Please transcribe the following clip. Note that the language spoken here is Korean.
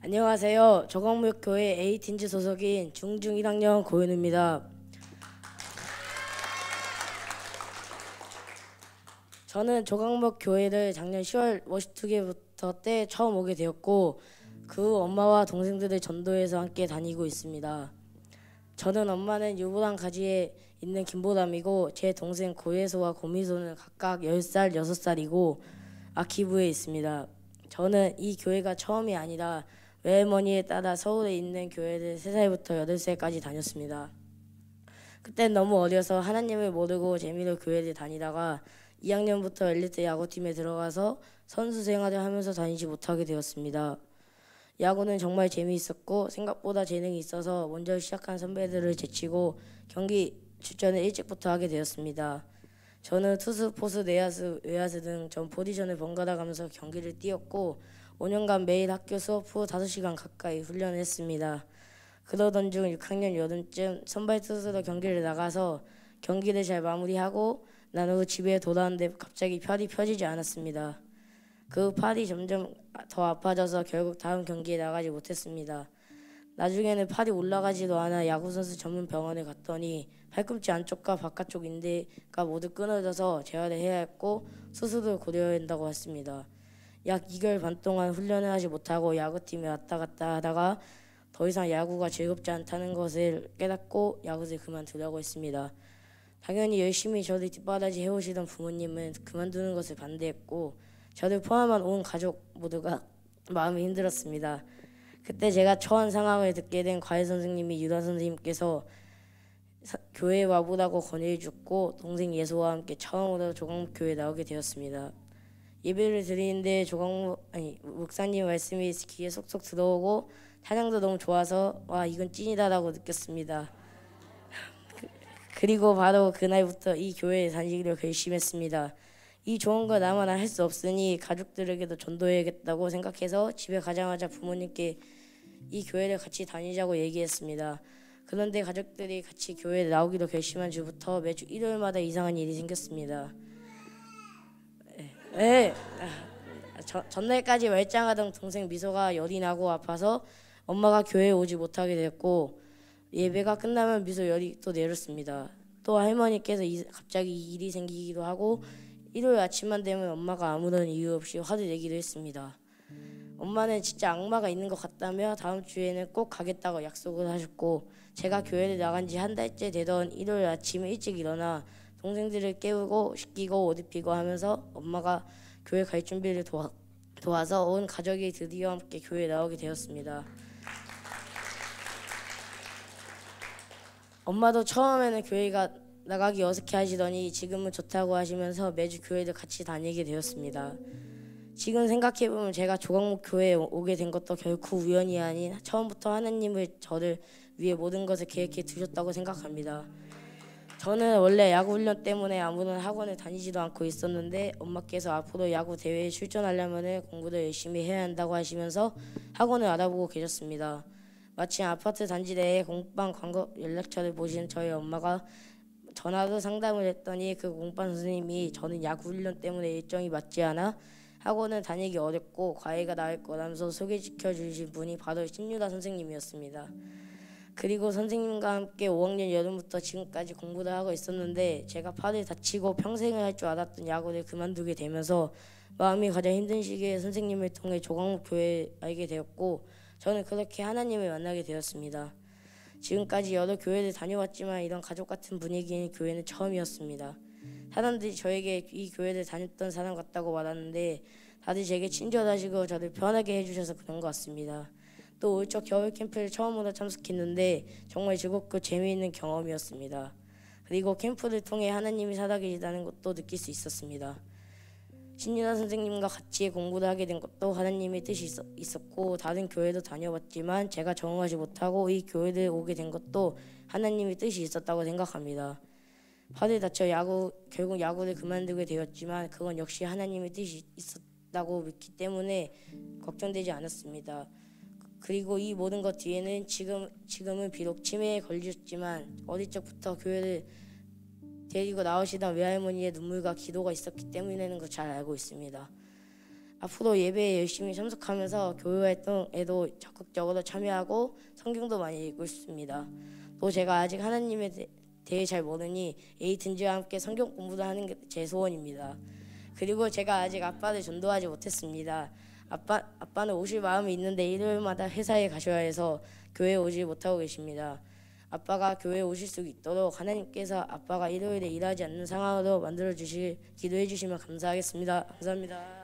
안녕하세요. 조광목교회 에이틴즈 소속인 중중 1학년 고윤우입니다. 저는 조광목교회를 작년 10월 워시투게부터 때 처음 오게 되었고 그 엄마와 동생들을 전도해서 함께 다니고 있습니다. 저는 엄마는 유보당 가지에 있는 김보람이고 제 동생 고예소와 고미소는 각각 10살, 6살이고 아키부에 있습니다. 저는 이 교회가 처음이 아니라 외할머니에 따라 서울에 있는 교회를 3살부터 8살까지 다녔습니다. 그땐 너무 어려서 하나님을 모르고 재미로 교회를 다니다가 2학년부터 엘리트 야구팀에 들어가서 선수 생활을 하면서 다니지 못하게 되었습니다. 야구는 정말 재미있었고 생각보다 재능이 있어서 먼저 시작한 선배들을 제치고 경기 출전을 일찍부터 하게 되었습니다. 저는 투수, 포수, 내야수, 외야수 등 전 포지션을 번갈아 가면서 경기를 뛰었고 5년간 매일 학교 수업 후 5시간 가까이 훈련을 했습니다. 그러던 중 6학년 여름쯤 선발 투수로 경기를 나가서 경기를 잘 마무리하고 난 후 집에 돌아왔는데 갑자기 팔이 펴지지 않았습니다. 그 팔이 점점 더 아파져서 결국 다음 경기에 나가지 못했습니다. 나중에는 팔이 올라가지도 않아 야구선수 전문 병원에 갔더니 팔꿈치 안쪽과 바깥쪽 인대가 모두 끊어져서 재활을 해야 했고 수술을 고려해야 한다고 했습니다. 약 2개월 반 동안 훈련을 하지 못하고 야구팀에 왔다 갔다 하다가 더 이상 야구가 즐겁지 않다는 것을 깨닫고 야구를 그만두려고 했습니다. 당연히 열심히 저를 뒷바라지 해오시던 부모님은 그만두는 것을 반대했고 저를 포함한 온 가족 모두가 마음이 힘들었습니다. 그때 제가 처한 상황을 듣게 된 과외 선생님이 유다 선생님께서 교회에 와보라고 권유해 줬고 동생 예소와 함께 처음으로 조광목교회에 나오게 되었습니다. 예배를 드리는데 목사님 말씀이 귀에 쏙쏙 들어오고 찬양도 너무 좋아서 와 이건 찐이다라고 느꼈습니다. 그리고 바로 그날부터 이 교회에 다니기로 결심했습니다. 이 좋은 거 나만 할 수 없으니 가족들에게도 전도해야겠다고 생각해서 집에 가자마자 부모님께 이 교회를 같이 다니자고 얘기했습니다. 그런데 가족들이 같이 교회에 나오기로 결심한 주부터 매주 일요일마다 이상한 일이 생겼습니다. 전날까지 말짱하던 동생 미소가 열이 나고 아파서 엄마가 교회에 오지 못하게 됐고 예배가 끝나면 미소 열이 또 내렸습니다. 또 할머니께서 갑자기 일이 생기기도 하고 일요일 아침만 되면 엄마가 아무런 이유 없이 화를 내기도 했습니다. 엄마는 진짜 악마가 있는 것 같다며 다음 주에는 꼭 가겠다고 약속을 하셨고 제가 교회를 나간 지 한 달째 되던 일요일 아침에 일찍 일어나 동생들을 깨우고 씻기고 옷 입히고 하면서 엄마가 교회 갈 준비를 도와서 온 가족이 드디어 함께 교회에 나오게 되었습니다. 엄마도 처음에는 교회가 나가기 어색해 하시더니 지금은 좋다고 하시면서 매주 교회를 같이 다니게 되었습니다. 지금 생각해보면 제가 조광목교회에 오게 된 것도 결코 우연이 아닌 처음부터 하나님을 저를 위해 모든 것을 계획해 두셨다고 생각합니다. 저는 원래 야구 훈련 때문에 아무런 학원을 다니지도 않고 있었는데 엄마께서 앞으로 야구 대회에 출전하려면 공부도 열심히 해야 한다고 하시면서 학원을 알아보고 계셨습니다. 마침 아파트 단지 내에 공방 광고 연락처를 보신 저희 엄마가 전화로 상담을 했더니 그 공방 선생님이 저는 야구 훈련 때문에 일정이 맞지 않아 학원을 다니기 어렵고 과외가 나을 거라면서 소개시켜 주신 분이 바로 신유다 선생님이었습니다. 그리고 선생님과 함께 5학년 여름부터 지금까지 공부를 하고 있었는데 제가 팔을 다치고 평생을 할 줄 알았던 야구를 그만두게 되면서 마음이 가장 힘든 시기에 선생님을 통해 조광목교회에 알게 되었고 저는 그렇게 하나님을 만나게 되었습니다. 지금까지 여러 교회를 다녀왔지만 이런 가족 같은 분위기인 교회는 처음이었습니다. 사람들이 저에게 이 교회를 다녔던 사람 같다고 말하는데 다들 제게 친절하시고 저를 편하게 해주셔서 그런 것 같습니다. 또 올 적 겨울 캠프를 처음으로 참석했는데 정말 즐겁고 재미있는 경험이었습니다. 그리고 캠프를 통해 하나님이 살아계시다는 것도 느낄 수 있었습니다. 신유나 선생님과 같이 공부를 하게 된 것도 하나님의 뜻이 있었고 다른 교회도 다녀봤지만 제가 적응하지 못하고 이 교회를 오게 된 것도 하나님의 뜻이 있었다고 생각합니다. 팔을 다쳐 결국 야구를 그만두게 되었지만 그건 역시 하나님의 뜻이 있었다고 믿기 때문에 걱정되지 않았습니다. 그리고 이 모든 것 뒤에는 지금은 비록 치매에 걸리셨지만 어릴 적부터 교회를 데리고 나오시던 외할머니의 눈물과 기도가 있었기 때문이라는 걸 잘 알고 있습니다. 앞으로 예배에 열심히 참석하면서 교회 활동에도 적극적으로 참여하고 성경도 많이 읽고 싶습니다. 또 제가 아직 하나님에 대해 잘 모르니 에이튼즈와 함께 성경 공부도 하는 게 제 소원입니다. 그리고 제가 아직 아빠를 전도하지 못했습니다. 아빠는 오실 마음이 있는데 일요일마다 회사에 가셔야 해서 교회에 오지 못하고 계십니다. 아빠가 교회에 오실 수 있도록 하나님께서 아빠가 일요일에 일하지 않는 상황으로 만들어 주시길 기도해 주시면 감사하겠습니다. 감사합니다.